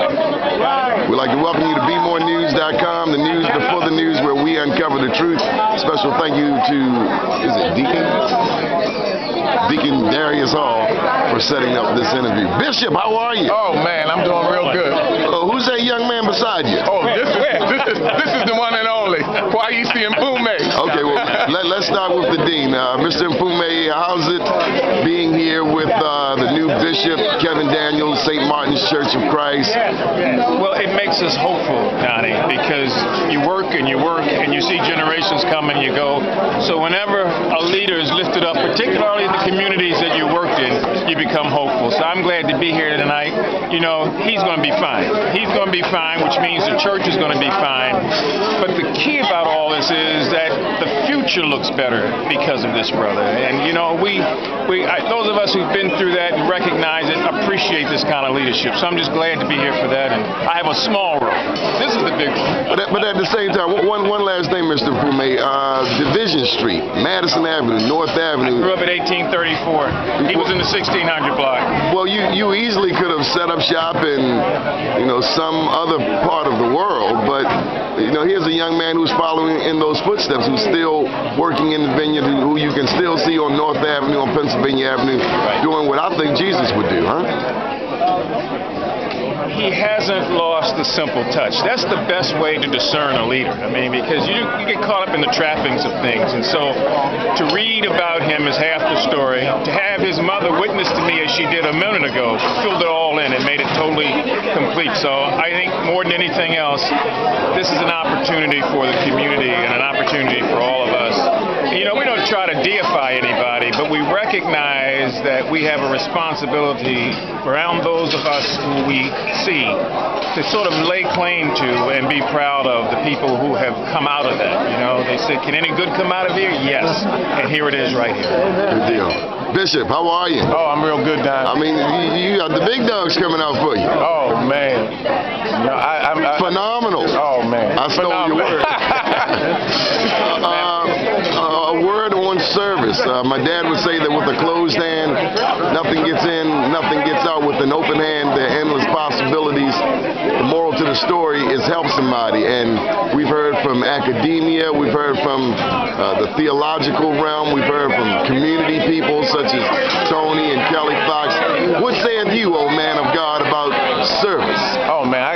We'd like to welcome you to BeMoreNews.com, the news before the news, where we uncover the truth. Special thank you to, is it Deacon Darius Hall for setting up this interview. Bishop, how are you? Oh man, I'm doing real good. Who's that young man beside you? Oh, this is the one and only Kweisi and mfume. Okay, well let's start with the dean. Mr. Mfume, how's it being here with the new bishop, Kevin Daniels, St. Martin's Church of Christ? Well, it makes us hopeful, Donnie, because you work and you see generations come and you go. So whenever a leader is lifted up, particularly the communities that you worked in, you become hopeful. So I'm glad to be here tonight. You know, he's going to be fine. He's going to be fine, which means the church is going to be fine. But the key about all this is that the future looks better because of this brother. And, you know, those of us who've been through that and recognize it, appreciate this kind of leadership. So I'm just glad to be here for that. And I have a small role. This is the big one. But at the same time, one last thing, Mr. Mfume. Division Street, Madison Avenue, North Avenue. I grew up at 1834. He was in the 1600 block. Well, you easily could have set up shop in, you know, some other part of the world, but, you know, here's a young man who's following in those footsteps, who's still working in the vineyard, who you can still see on North Avenue, on Pennsylvania Avenue, doing what I think Jesus would do, huh? He hasn't lost the simple touch. That's the best way to discern a leader. I mean, because you get caught up in the trappings of things. And so to read about him is half the story. To have his mother witness to me as she did a minute ago filled it all in and made it totally complete. So I think more than anything else, this is an opportunity for the community and an opportunity for all of us. You know, we don't try to deify anybody, but we recognize that we have a responsibility around those of us who we see to sort of lay claim to and be proud of the people who have come out of that. You know, they say, can any good come out of here? Yes. And here it is right here. Good deal. Bishop, how are you? Oh, I'm real good, Don. I mean, you got the big dogs coming out for you. Oh man. No, I'm phenomenal. Oh man. I stole your word. A word on service. My dad would say that with a closed hand, nothing gets in, nothing gets out. With an open hand, there are endless possibilities. The moral to the story is help somebody. And we've heard from academia, we've heard from the theological realm, we've heard from community people such as Tony and Kelly Fox. What sayeth you, old man of God, about service? Oh man,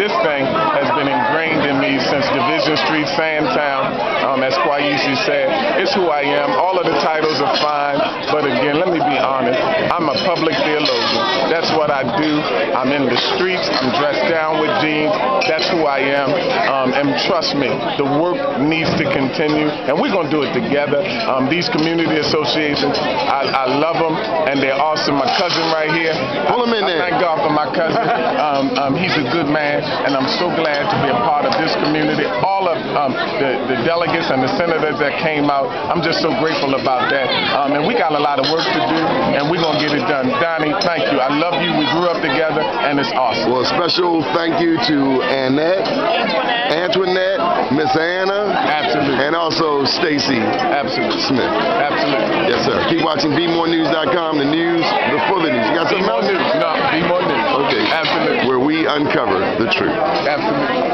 this thing has been ingrained in me since Division Street, Sandtown. As Kweisi said, it's who I am. All of the titles are fine, but again, let me be honest. I'm a public theologian. That's what I do. I'm in the streets. I'm dressed down with jeans. That's who I am. And trust me, the work needs to continue, and we're going to do it together. These community associations, I love them, and they're awesome. My cousin right here. Pull him in there. Thank God for my cousin. He's a good man, and I'm so glad to be a part of this community. All of the delegates and the senators that came out, I'm just so grateful about that. And we got a lot of work to do, and we're going to get it done. Donnie, thank you. I love you. We grew up together, and it's awesome. Well, a special thank you to Antoinette, Miss Anna, absolutely, and also Stacy, absolutely, Smith, absolutely. Yes, sir. Keep watching BeMoreNews.com, the news before the news. You got something else? No, Be More News. Okay, absolutely, where we uncover the truth. Absolutely.